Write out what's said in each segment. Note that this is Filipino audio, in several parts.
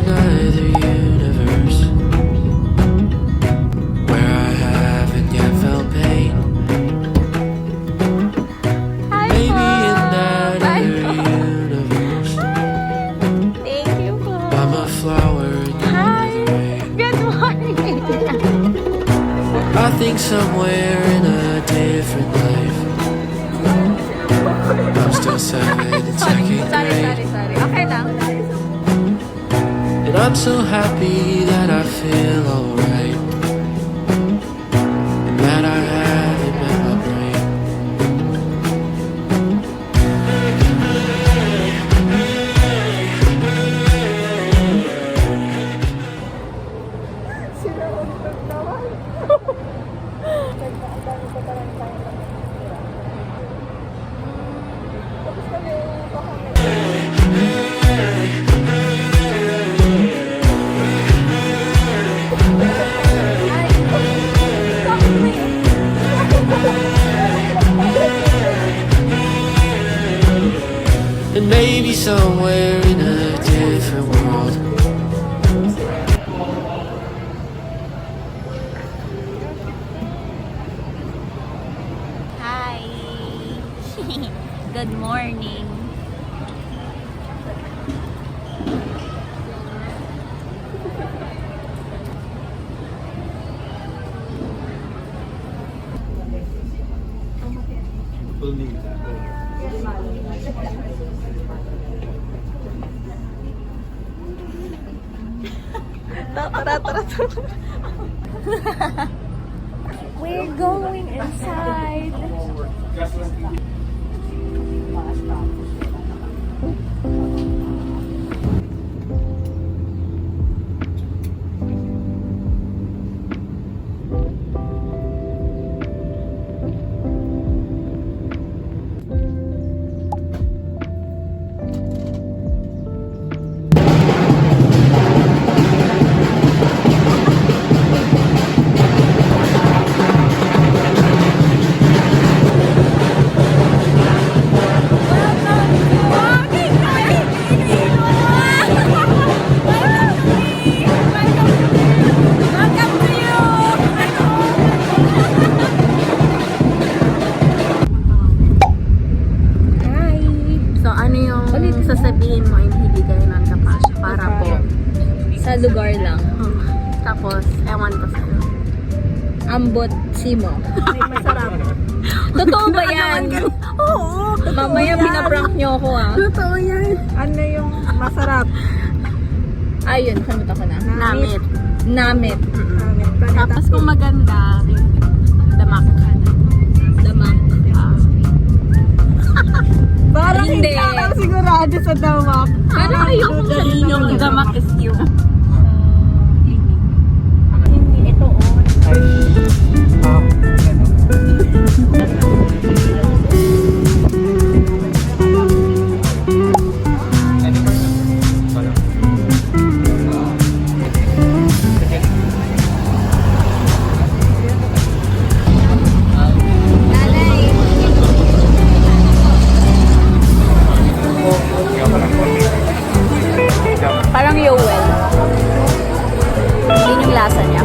another universe where I haven't yet felt pain. Maybe in that other universe, Thank you po. I'm a flower in the rain. Good morning. I think somewhere in a different life, I'm still 7 in second grade. Sorry. Okay lang. And I'm so happy that I feel alright, and that I haven't met my brain. And maybe somewhere in a different world, Hi. Good morning. We're going inside. Sasabihin mo yung hindi kayo nagkapasya para po Sa lugar lang. tapos ewan ko sa'yo. Ambot simo. May masarap. Totoo ba yan? Oo. Mamaya pinaprank nyo ako ah. Totoo yan. Ano yung masarap? Ayun, kamot ako na. Namit. Namit. Tapos kung maganda, damak. Damak. Parang Hindi. hindi ako sigurado sa damak. Parang ayoko sabihin Yung yung damak is you. Hindi, ito oh. Parang Yowel. Yun yung lasa niya.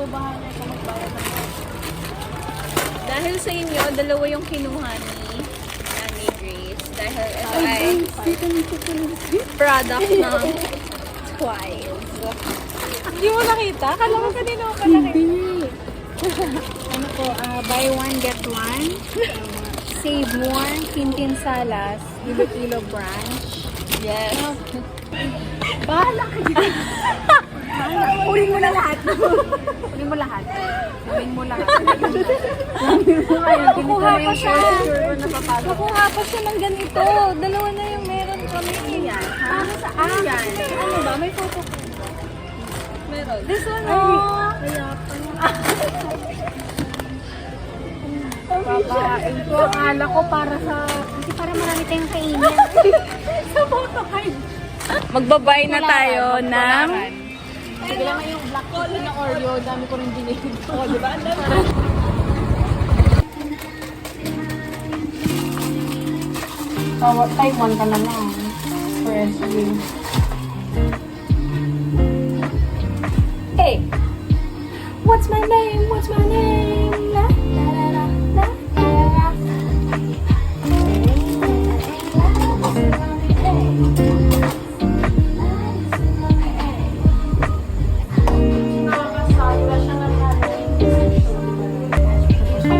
bahala ka magbayad ng Dahil sa inyo, dalawa yung kinuha ni Grace. Dahil ito ay product ng Twice. Hindi mo nakita? Kala ko kanina ko pa nakita. Ano po, buy one, get one. Save more, Tintin Salas, Iloilo branch. Yes. Bahala ka dyan. Kunin mo na lahat. Kunin mo lahat. Kunin mo lahat. Kukuha pa siya. Kukuha pa siya ng ganito. Dalawa na yung meron kami. Yan. Para sa akin. Ano ba? May photo ko. Meron. This one. Oh. Kaya pa babain ko. Akala ko para sa... Kasi para marami tayong kainin. Sa photo card. Magbabay na tayo ng... Sige lang yung black coffee na Oreo. Dami ko rin dinigil. Oo, di ba? Taiwan ka na lang. Firstly. Hey! What's my name? What's my name? La, la, la, la, la, la, la.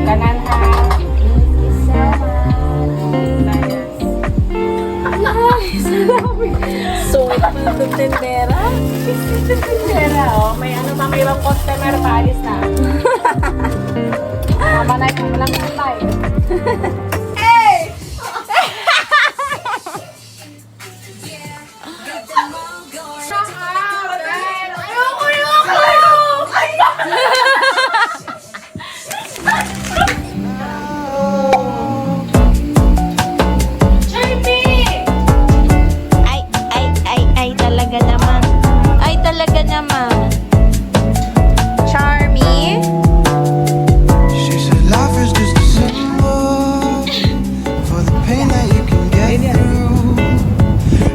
Kanan ha. Sweet na tutindera. Tindera, oh. May ano pa, may ibang customer pa, alis na. Tama na yung walang tatay. Ay, talaga naman. Ay, talaga naman. Charmy. She said life is just a symbol for the pain that you can get through.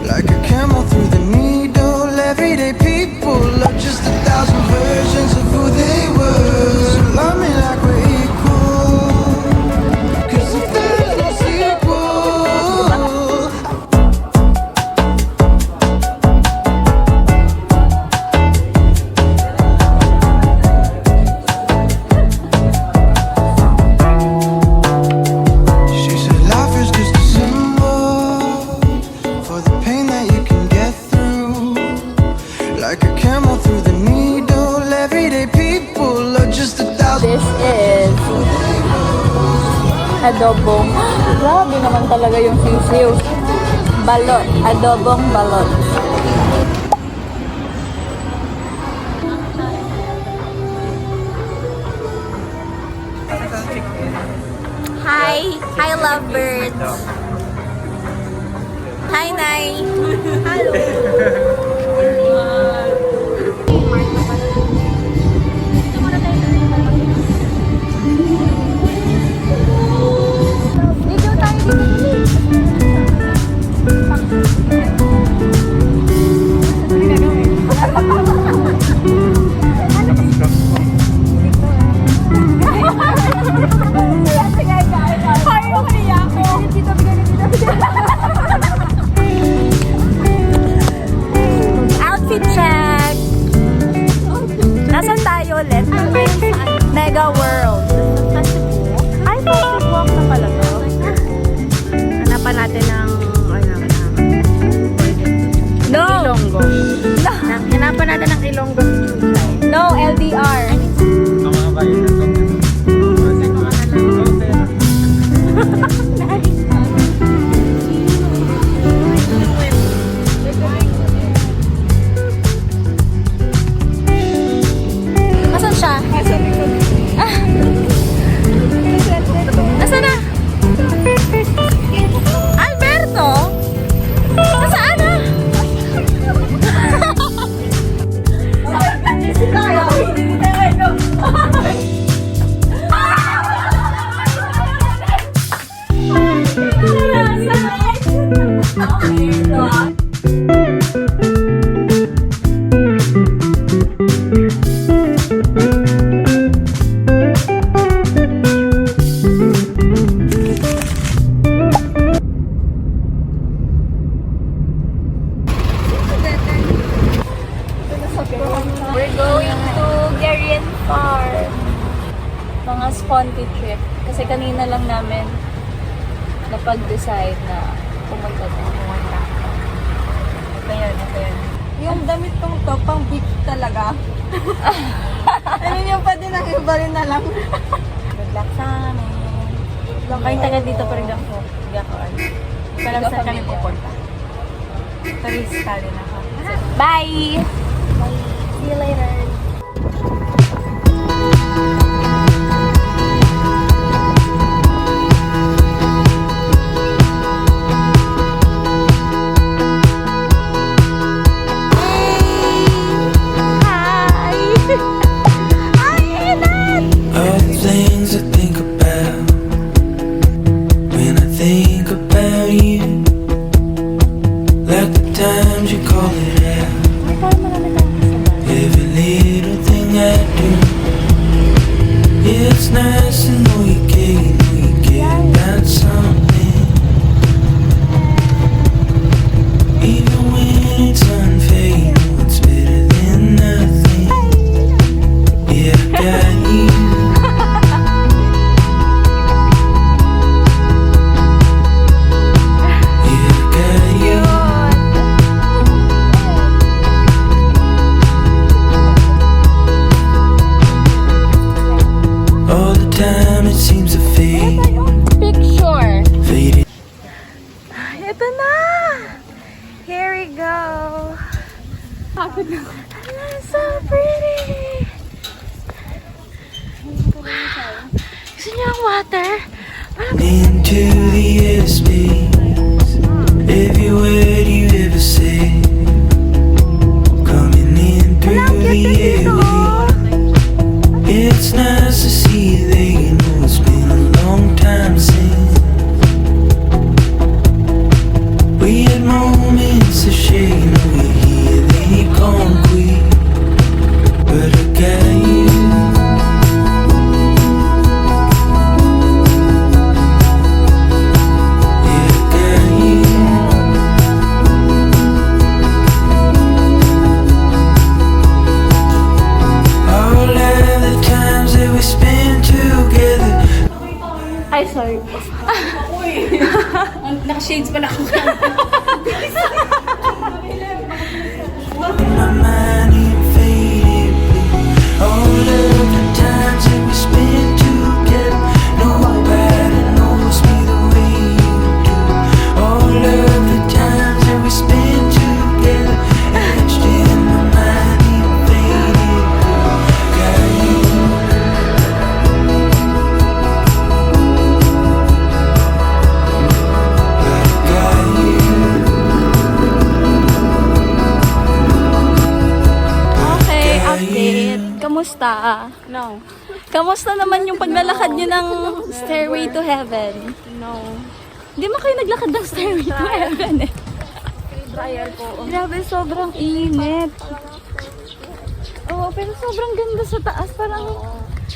Like a camel through the needle. Everyday people are just 1,000 versions of who they were. So love me like we're equal. 'Cause if there's no sequel, she said life is just a symbol for the pain that you can get through. Like a camel through the needle. Everyday people are just 1,000. This is adobong. Grabe naman talaga yung sisiw. Balot. Adobong balot. Hi! Hi, lovebirds! Hi, Nay! Hello! Video tayo dito. Outfit check! Nasaan tayo ulit? Mega World. Ay, Festival Walk na pala to. Hanapan natin ng... No! Ilonggo. No! Hanapan natin ng Ilonggo. No, LDR. Asan siya? Nasa likod. Going to Darien Farm. Mga sponty trip. Kasi kanina lang namin napag-decide na pumunta doon. Ito yan. Yung damit kong to, pang beach talaga. I mean, yung pwede nang iba rin na lang. Good luck sa amin. Kayong taga dito pa rin ako. Hindi ako ano. Pero saan kami pupunta? Turista rin ako. Bye! See you later. All the things I think about when I think about you, like the times you call it out, every little thing I do. It's nice to know you care about something, even when it's unfair. It's better than nothing. Yeah, I got you. Yeah, I got you. All the time it seems to fade. Picture! Faded. Ito na! Here we go! So pretty! Wow! Gusto niyo ang water? Into the airspace. Everywhere you ever say. Coming in through the airways. It's nice to see that you know it's been a long time since we had moments of shade. We're here, they gone quick, but I got you. Yeah, I got you. All of the times that we spend together. Ay, sorry. Naka-shades pala ako. My mind it faded blue. All of the times that we spend together, nobody knows me the way you do. All of the times that we spend together, etched in my mind it faded blue. Got you. But I got you. Okay, update. Kamusta? No. Kamusta naman yung paglalakad nyo ng Stairway to Heaven? No. Hindi mo kayo naglakad ng Stairway to Heaven eh. Trial ko. Grabe, sobrang init. Oo, pero sobrang ganda sa taas. Parang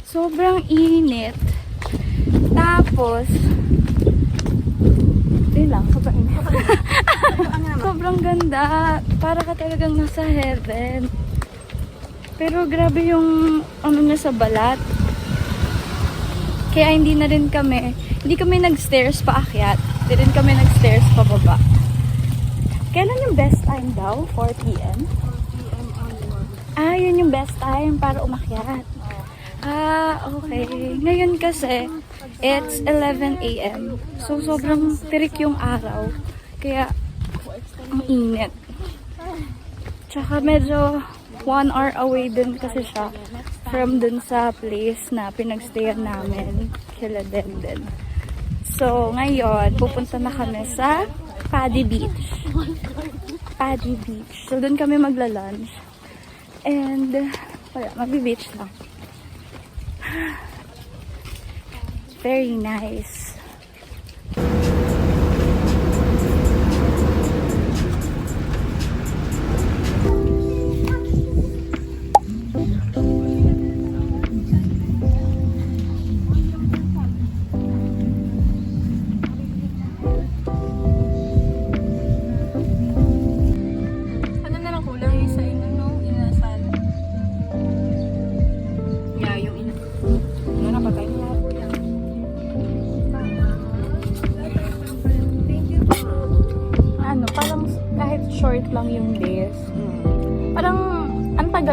sobrang init. Tapos, yun lang, sobrang init. Sobrang ganda. Para ka talagang nasa heaven. Pero grabe yung ano niya sa balat. Kaya hindi kami nag-stairs paakyat. Hindi rin kami nag-stairs pababa. Kailan yung best time daw? 4 p.m.? Ah, yun yung best time para umakyat. Ah, okay. Ngayon kasi, it's 11 a.m. So, sobrang tirik yung araw. Kaya, ang init. Tsaka medyo 1 hour away din kasi siya from dun sa place na pinagstayan namin, kila Denden. So, ngayon, pupunta na kami sa Paddy Beach. Paddy Beach. So, dun kami magla-lunch. And, wala, magbi-beach lang. Very nice.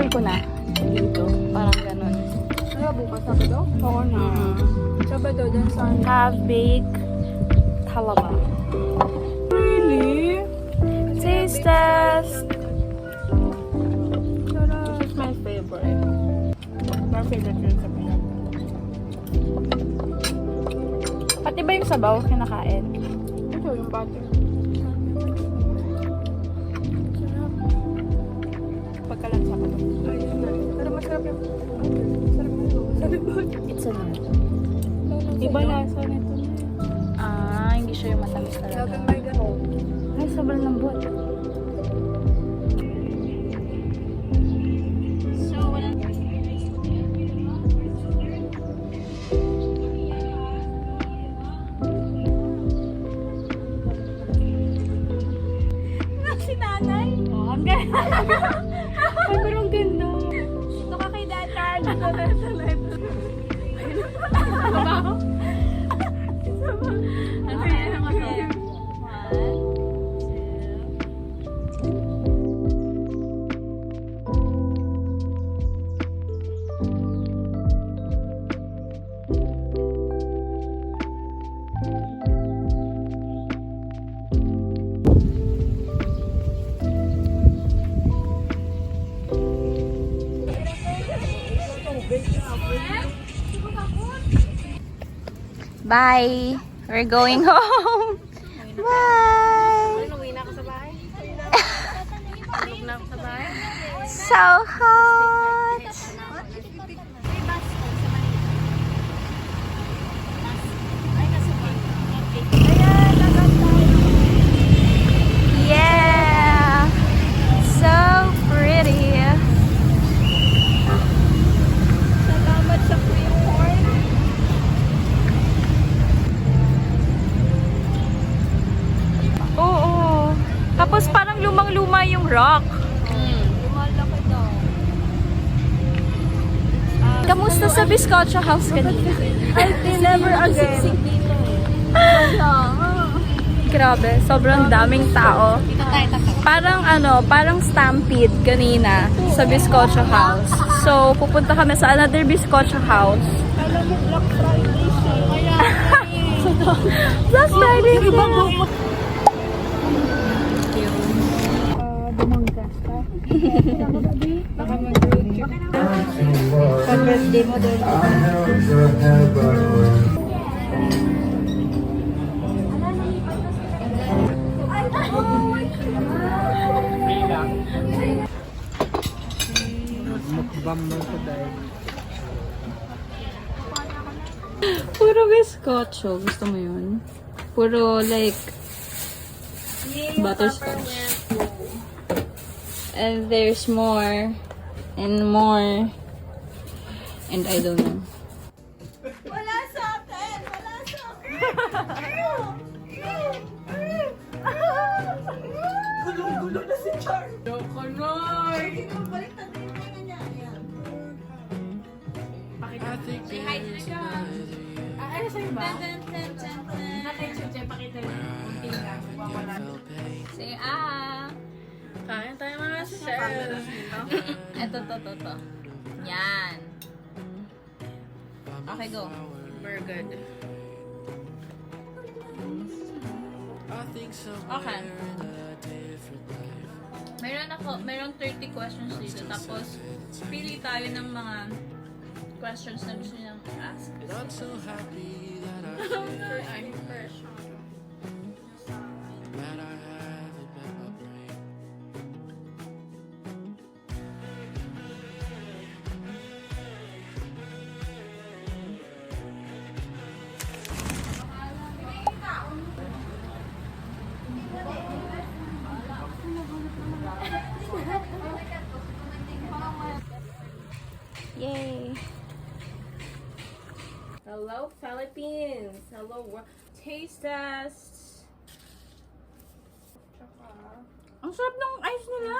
tagal ko na dito. Parang ganun. Ano bukas Sabado? Oo na. Sabado dyan sa Half-baked halaba. Really? Taste test! This is my favorite. My favorite yun sa Pinas. Pati ba yung sabaw kinakain? Ito yung butter. Pagkalansa ko to. Ayun na. Pero masarap yung sarap ito. Sabi ko. It's a no. Iba lasa nito. Ah, hindi siya yung matamis talaga. Lagang may gano'n. Ay, sobrang lambot. Si nanay. Oh, ang ganda. Ay, pero ang ganda. Ito ka kay Datan. Ano yan? Ano yan? 1, 2. Bye! We're going home! Bye! Uwi na ako sa bahay. Tulog na ako sa bahay. So hot! Yeah! So pretty! Salamat sa cream corn. Oo. Tapos parang lumang-luma yung rock. Lumalaki daw. Kamusta sa Biscocho House kanina? Never again. Grabe, sobrang daming tao. Parang parang stampede kanina sa Biscocho House. So, pupunta kami sa another Biscocho House. Alam mo, Black Friday siya. Kaya, Black Friday sale! dumanggas ka. Baka mag-road trip. Sa birthday mo doon. Puro Biscocho. Gusto mo yun? Puro like butterscotch. And there's more and more. And I don't know. Wala sa akin! Wala sa akin! Gulong-gulo na si Char. Loko na! Balik na din niya. Say hi to the dog. Ano sa'yo ba? Nakay Chuche, pakita niyo. Kunti lang. Wala. Say Kain tayo mga sister. Ito, to. Yan. Okay, go. We're good. Okay. Mayroong 30 questions dito. Tapos, pili tayo ng mga questions na gusto niyang i-ask. I'm fresh. Yay! Hello, Philippines. Hello, world. Taste test. Ang sarap ng ice nila!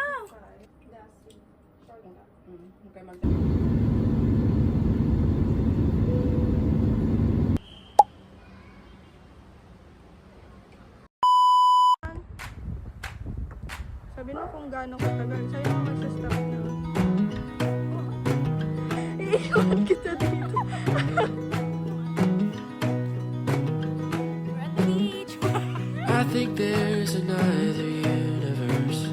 Sabi mo kung gaano katagal. Sa'yo naman sa stop na. kita dito. We're at the beach. I think there's another universe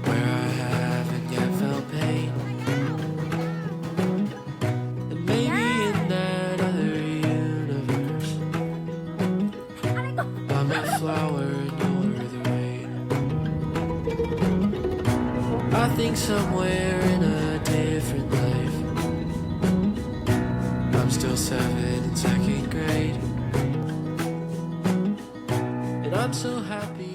where I haven't yet felt pain. And maybe in that other universe, I'm a flower and you're the rain. I think somewhere in a different life, I'm still 7 in 2nd grade. And I'm so happy